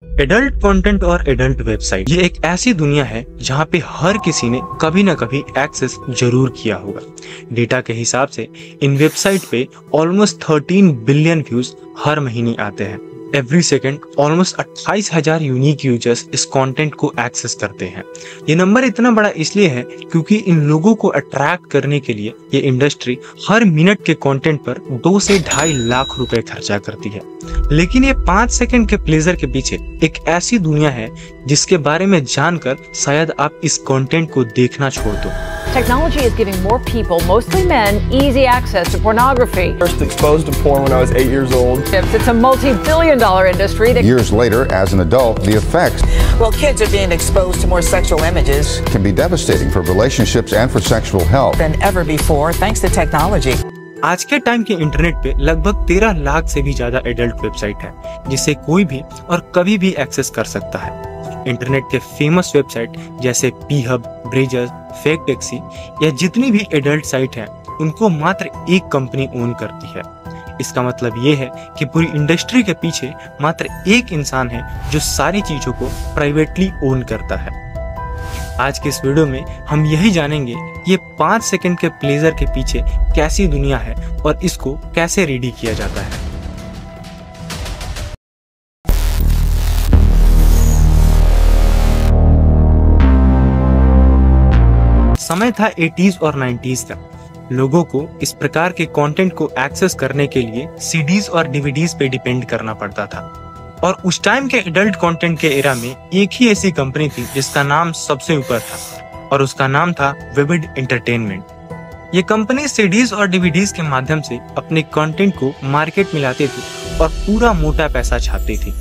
Adult content और adult website ये एक ऐसी दुनिया है जहाँ पे हर किसी ने कभी ना कभी एक्सेस जरूर किया होगा। डेटा के हिसाब से इन वेबसाइट पे ऑलमोस्ट 13 बिलियन व्यूज हर महीने आते हैं। Every second almost 28,000 unique users इस कंटेंट को एक्सेस करते हैं। ये नंबर इतना बड़ा इसलिए है क्योंकि इन लोगों को अट्रैक्ट करने के लिए ये इंडस्ट्री हर मिनट के कंटेंट पर 2 से 2.5 लाख रुपए खर्चा करती है। लेकिन ये 5 सेकंड के प्लेजर के पीछे एक ऐसी दुनिया है जिसके बारे में जानकर शायद आप इस कंटेंट को देखना छोड़ दो। Technology is giving more people, mostly men, easy access to pornography. First exposed to porn when I was 8 years old. It's a multi-billion-dollar industry. Years later, as an adult, the effects Well, kids are being exposed to more sexual images can be devastating for relationships and for sexual health. than ever before, thanks to technology. आज के time के internet पे लगभग 13 लाख से भी ज्यादा adult website है जिसे कोई भी और कभी भी एक्सेस कर सकता है। इंटरनेट के फेमस वेबसाइट जैसे पीहब, ब्रेजर्स, फेक टैक्सी या जितनी भी एडल्ट साइट है उनको मात्र एक कंपनी ओन करती है। इसका मतलब ये है कि पूरी इंडस्ट्री के पीछे मात्र एक इंसान है जो सारी चीजों को प्राइवेटली ओन करता है। आज के इस वीडियो में हम यही जानेंगे ये 5 सेकंड के प्लेजर के पीछे कैसी दुनिया है और इसको कैसे रेडी किया जाता है। समय था 80s और 90s का। लोगों को इस प्रकार के कंटेंट को एक्सेस करने के लिए सीडीज और डीवीडीज पे डिपेंड करना पड़ता था। और उस टाइम के एडल्ट कंटेंट के एरा में एक ही ऐसी कंपनी थी जिसका नाम सबसे ऊपर था और उसका नाम था विविड एंटरटेनमेंट। ये कंपनी सीडीज और डीवीडीज के माध्यम से अपने कंटेंट को मार्केट में लाती थी और पूरा मोटा पैसा छापती थी।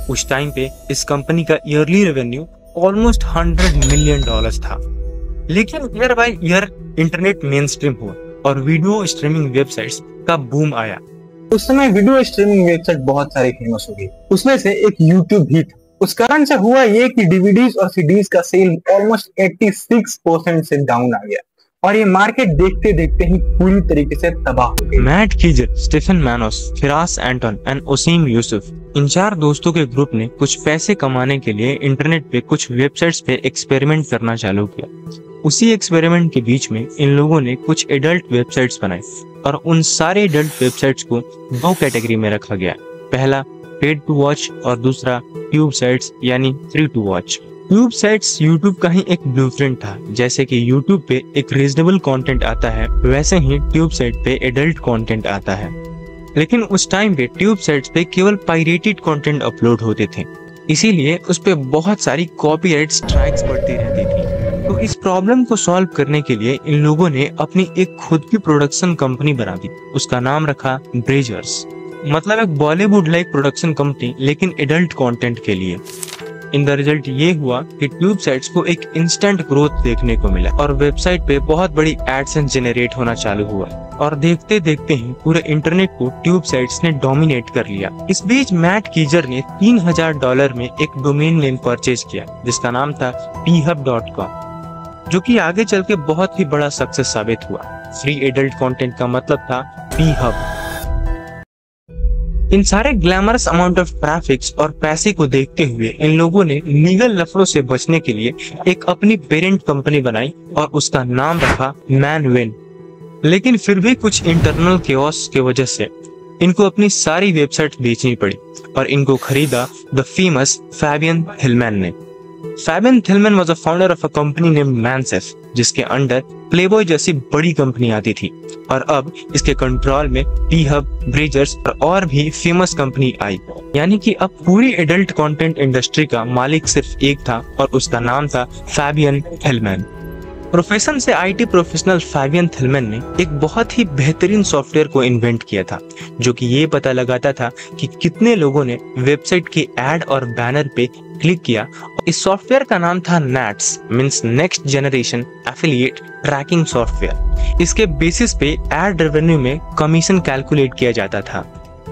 उस टाइम पे इस कंपनी का ईयरली रेवेन्यू ऑलमोस्ट $100 मिलियन था। लेकिन year by year internet main stream हुआ और वीडियो स्ट्रीमिंग वेबसाइट्स का बूम आया। उस समय वीडियो स्ट्रीमिंग वेबसाइट बहुत सारी फेमस हो गई, उसमें से एक यूट्यूब भी था। उस कारण से हुआ ये कि डीवीडीज और सीडीज का सेल ऑलमोस्ट 86% से डाउन आ गया और ये मार्केट देखते देखते ही पूरी तरीके से तबाह हो गई। Matt Keyser, Stephen Manos, Firas Anton and Oseem Yusuf, इन 4 दोस्तों के ग्रुप ने कुछ पैसे कमाने के लिए इंटरनेट पे कुछ वेबसाइट्स पे एक्सपेरिमेंट करना चालू किया। उसी एक्सपेरिमेंट के बीच में इन लोगों ने कुछ एडल्ट वेबसाइट्स बनाई और उन सारे एडल्ट वेबसाइट्स को 2 कैटेगरी में रखा गया। पहला पेड टू वॉच और दूसरा ट्यूब साइट्स यानी free to watch. Tube sites YouTube का ही एक ब्लूप्रिंट था। जैसे कि यूट्यूब पे एक रीजनेबल कंटेंट आता है वैसे ही ट्यूब साइट पे एडल्ट कंटेंट आता है। लेकिन उस टाइम पे ट्यूब साइट्स पे केवल पायरेटेड कंटेंट अपलोड होते थे, इसीलिए उस पे बहुत सारी कॉपीराइट स्ट्राइक्स पड़ती रहती थी। तो इस प्रॉब्लम को सॉल्व करने के लिए इन लोगों ने अपनी एक खुद की प्रोडक्शन कंपनी बना दी। उसका नाम रखा ब्रेजर्स, मतलब एक बॉलीवुड लाइक प्रोडक्शन कंपनी लेकिन एडल्ट कंटेंट के लिए। इन द रिजल्ट ये हुआ कि ट्यूब साइट्स को एक इंस्टेंट ग्रोथ देखने को मिला और वेबसाइट पे बहुत बड़ी एडसेंस जनरेट होना चालू हुआ और देखते देखते ही पूरे इंटरनेट को ट्यूब साइट्स ने डोमिनेट कर लिया। इस बीच मैट कीजर ने $3000 में एक डोमेन नेम परचेज किया जिसका नाम था phub.com, जो कि आगे चल के बहुत ही बड़ा सक्सेस साबित हुआ। फ्री एडल्ट कंटेंट का मतलब था पीहब। इन सारे ग्लैमरस अमाउंट ऑफ ट्रैफिक्स और पैसे को देखते हुए इन लोगों ने लीगल लफड़ों से बचने के लिए एक अपनी पेरेंट कंपनी बनाई और उसका नाम रखा मैनविन। लेकिन फिर भी कुछ इंटरनल केओस के वजह से इनको अपनी सारी वेबसाइट बेचनी पड़ी और इनको खरीदा द फेमस फैबियन थिलमैन ने। Fabian Thylmann was a founder of a company named Mansef, जिसके अंडर प्लेबॉय जैसी बड़ी कंपनी आती थी और अब इसके कंट्रोल में पीहब, ब्रेजर्स और भी फेमस कंपनी आई। यानी कि अब पूरी एडल्ट कंटेंट इंडस्ट्री का मालिक सिर्फ एक था और उसका नाम था फैबियन थिलमैन। प्रोफेशन से आईटी प्रोफेशनल फैबियन थिलमैन ने एक बहुत ही बेहतरीन सॉफ्टवेयर को इन्वेंट किया था जो कि ये पता लगाता था कि कितने लोगों ने वेबसाइट के एड और बैनर पे क्लिक किया। इस सॉफ्टवेयर का नाम था NATS, means next generation affiliate tracking software. इसके बेसिस पे एड रेवेन्यू में कमीशन कैलकुलेट किया जाता था।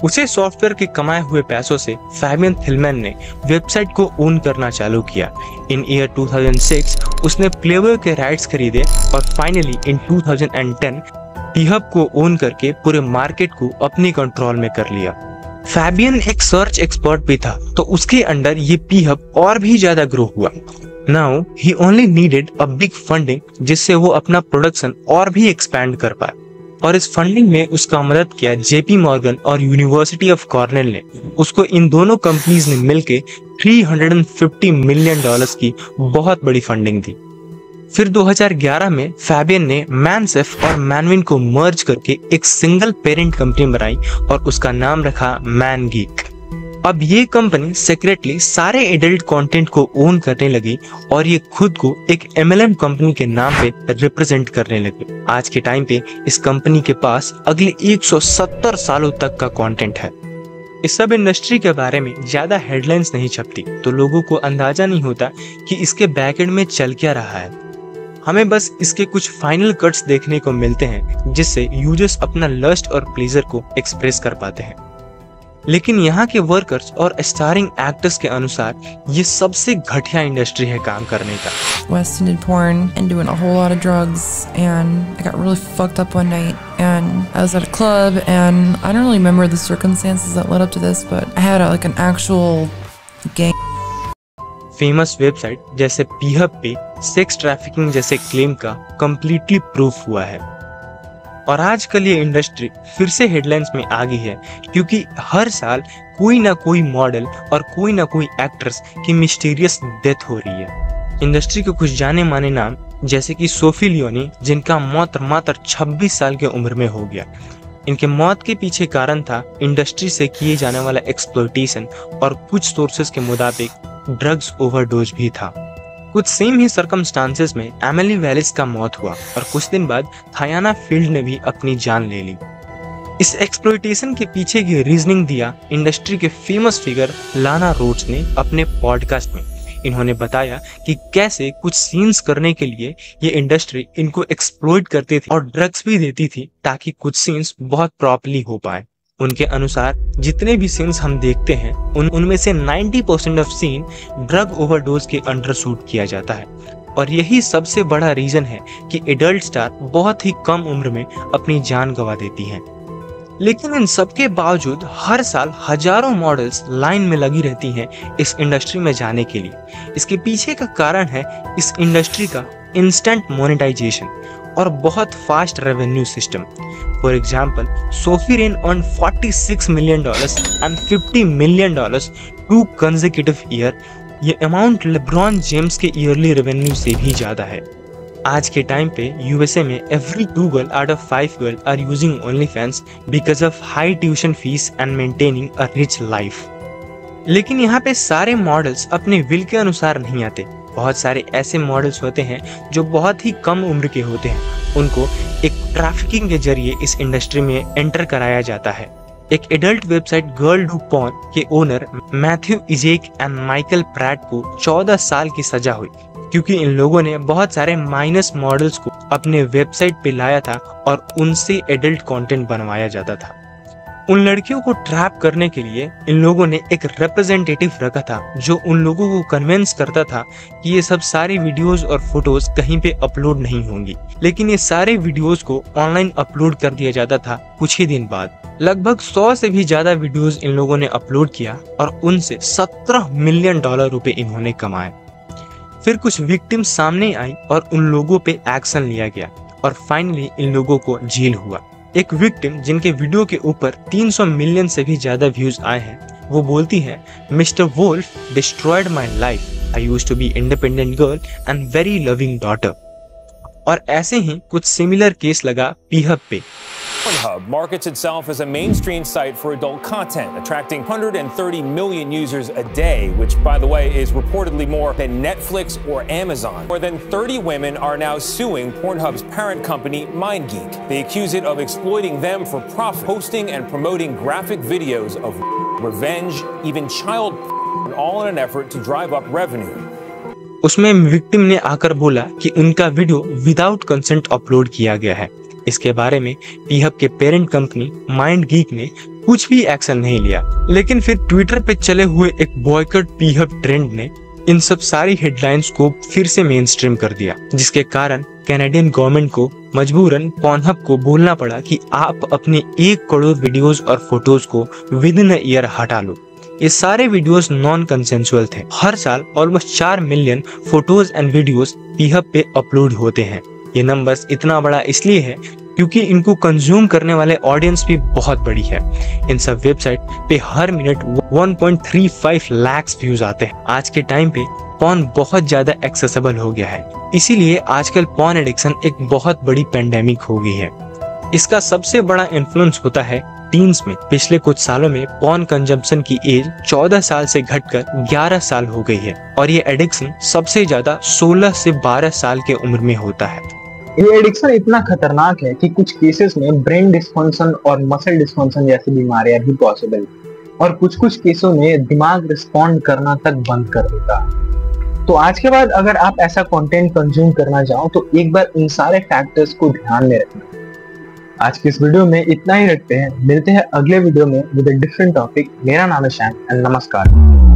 उसे सॉफ्टवेयर के कमाए हुए पैसों से फैबियन थिलमैन ने वेबसाइट को ओन करना चालू किया। इन ईयर 2006 उसने प्लेबॉय के राइट्स खरीदे और फाइनली इन 2010 पीहब को ओन करके पूरे मार्केट को अपने कंट्रोल में कर लिया। फैबियन एक सर्च एक्सपर्ट भी था, तो उसके अंडर ये पीहब और भी ज्यादा ग्रो हुआ। Now he only needed a big funding जिससे वो अपना प्रोडक्शन और भी एक्सपैंड कर पाए, और इस फंडिंग में उसका मदद किया जेपी मॉर्गन और यूनिवर्सिटी ऑफ कॉर्नेल ने। उसको इन दोनों कंपनीज ने मिलके $350 मिलियन की बहुत बड़ी फंडिंग दी। फिर 2011 में फैबियन ने मैनसेफ और मैनविन को मर्ज करके एक सिंगल पेरेंट कंपनी बनाई और उसका नाम रखा मैनगीक। अब ये कंपनी सीक्रेटली सारे एडल्ट कंटेंट को ओन करने लगी और ये खुद को एक MLM कंपनी के नाम पे रिप्रेजेंट करने लगी। आज के टाइम पे इस कंपनी के पास अगले 170 सालों तक का कंटेंट है। इस सब इंडस्ट्री के बारे में ज्यादा हेडलाइंस नहीं छपती, तो लोगों को अंदाजा नहीं होता कि इसके बैकएंड में चल क्या रहा है। हमें बस इसके कुछ फाइनल कट्स देखने को मिलते हैं जिससे यूजर्स अपना लस्ट और प्लेजर को एक्सप्रेस कर पाते हैं। लेकिन यहाँ के वर्कर्स और स्टारिंग एक्टर्स के अनुसार ये सबसे घटिया इंडस्ट्री है काम करने का। Weston did porn and doing a whole lot of drugs, and I got really fucked up one night, and I was at a club, and I don't really remember the circumstances that led up to this, but I had like an actual gang. Famous website जैसे पीहब पे sex trafficking जैसे claim का completely proof हुआ है, और आजकल ये industry फिर से हेडलाइंस में आ गई है क्योंकि हर साल कोई ना कोई मॉडल और कोई ना कोई एक्ट्रेस की मिस्टीरियस डेथ हो रही है। इंडस्ट्री के कुछ जाने माने नाम जैसे कि सोफी लियोनी, जिनका मौत मात्र 26 साल की उम्र में हो गया। इनके मौत के पीछे कारण था इंडस्ट्री से किए जाने वाला एक्सप्लॉयटेशन, और कुछ सोर्सेस के मुताबिक ड्रग्स ओवरडोज भी था। कुछ सेम ही सर्कमस्टांसेस में एमिली वेलिस का मौत हुआ और कुछ दिन बाद थायाना फील्ड ने भी अपनी जान ले ली। इस एक्सप्लॉयटेशन के पीछे की रीजनिंग दिया इंडस्ट्री के फेमस फिगर लाना रोड्स ने अपने पॉडकास्ट में। इन्होंने बताया कि कैसे कुछ सीन्स करने के लिए ये इंडस्ट्री इनको एक्सप्लॉइट करती थी और ड्रग्स भी देती थी ताकि कुछ सीन्स बहुत प्रॉपर्ली हो पाए। उनके अनुसार जितने भी सीन्स हम देखते हैं उनमें से 90% ऑफ सीन ड्रग ओवरडोज के अंडर शूट किया जाता है, और यही सबसे बड़ा रीजन है कि एडल्ट स्टार बहुत ही कम उम्र में अपनी जान गंवा देती हैं। लेकिन इन सब के बावजूद हर साल हजारों मॉडल्स लाइन में लगी रहती हैं इस इंडस्ट्री में जाने के लिए। इसके पीछे का कारण है इस इंडस्ट्री का इंस्टेंट मोनेटाइजेशन और बहुत fast revenue system. For example, Sophie rain earn $46 million and $50 million 2 consecutive year. ये अमाउंट लेब्रॉन जेम्स के ईयरली रेवेन्यू से भी ज्यादा है। आज के टाइम पे यूएसए में every 2 girl out of 5 girl are using OnlyFans because of high tuition fees and maintaining a rich life। लेकिन यहाँ पे सारे मॉडल्स अपने विल के अनुसार नहीं आते। बहुत सारे ऐसे मॉडल्स होते हैं जो बहुत ही कम उम्र के होते हैं। उनको एक ट्रैफिकिंग के जरिए इस इंडस्ट्री में एंटर कराया जाता है। एक adult website girl do porn के owner Matthew Isaac and Michael Pratt को 14 साल की सजा हुई क्योंकि इन लोगों ने बहुत सारे माइनस मॉडल्स को अपने वेबसाइट पे लाया था और उनसे एडल्ट कंटेंट बनवाया जाता था। उन लड़कियों को ट्रैप करने के लिए इन लोगों ने एक रिप्रेजेंटेटिव रखा था जो उन लोगों को कन्विंस करता था कि ये सब सारी वीडियोस और फोटोज कहीं पे अपलोड नहीं होंगी। लेकिन ये सारे वीडियोस को ऑनलाइन अपलोड कर दिया जाता था कुछ ही दिन बाद। लगभग 100 से भी ज्यादा वीडियोस इन लोगों ने अपलोड किया और उनसे $17 मिलियन रुपए इन्होंने कमाए। फिर कुछ विक्टिम सामने आई और उन लोगों पे एक्शन लिया गया और फाइनली इन लोगों को जेल हुआ। एक विक्टिम जिनके वीडियो के ऊपर 300 मिलियन से भी ज्यादा व्यूज आए हैं, वो बोलती है, mister wolf destroyed my life. I used to be independent girl and very loving daughter. और ऐसे ही कुछ सिमिलर केस लगा पीहब पे। Pornhub markets itself as a mainstream site for adult content, attracting 130 million users a day, which, by the way, is reportedly more than Netflix or Amazon. More than 30 women are now suing Pornhub's parent company, MindGeek. They accuse it of exploiting them for profit, posting and promoting graphic videos of revenge, even child, all in an effort to drive up revenue. उसमें victim ने आकर बोला कि उनका video without consent upload किया गया है। इसके बारे में पीहब के पेरेंट कंपनी माइंडगीक ने कुछ भी एक्शन नहीं लिया। लेकिन फिर ट्विटर पे चले हुए एक बॉयकॉट पीहब ट्रेंड ने इन सब सारी हेडलाइंस को फिर से मेन स्ट्रीम कर दिया, जिसके कारण कैनेडियन गवर्नमेंट को मजबूरन पॉर्नहब को बोलना पड़ा कि आप अपने 1 करोड़ वीडियोस और फोटोज को विद इन ईयर हटा लो। ये सारे वीडियोस नॉन कंसेंसुअल थे। हर साल almost 4 million photos and videos P hub पे अपलोड होते हैं। ये नंबर्स इतना बड़ा इसलिए है क्योंकि इनको कंज्यूम करने वाले ऑडियंस भी बहुत बड़ी है। इन सब वेबसाइट पे हर मिनट 1.35 लाख व्यूज आते हैं। आज के टाइम पे पॉर्न बहुत ज्यादा एक्सेसिबल हो गया है, इसीलिए आजकल पॉर्न एडिक्शन एक बहुत बड़ी पेंडेमिक हो गई है। इसका सबसे बड़ा इन्फ्लुएंस होता है टीन्स में। पिछले कुछ सालों में पॉर्न कंजम्पशन की एज 14 साल से घटकर 11 साल हो गई है और ये एडिक्शन सबसे ज्यादा 16 से 12 साल के उम्र में होता है। ये एडिक्शन इतना खतरनाक है कि कुछ केसेस में ब्रेन डिस्फंक्शन और मसल डिस्फंक्शन जैसी बीमारियां भी पॉसिबल है और कुछ केसों में दिमाग रिस्पॉन्ड करना तक बंद कर देता है। तो आज के बाद अगर आप ऐसा कंटेंट कंज्यूम करना चाहो तो एक बार इन सारे फैक्टर्स को ध्यान में रखना। आज की इस वीडियो में इतना ही रखते हैं, मिलते हैं अगले वीडियो में विद अ डिफरेंट टॉपिक। मेरा नाम है शैन एंड नमस्कार।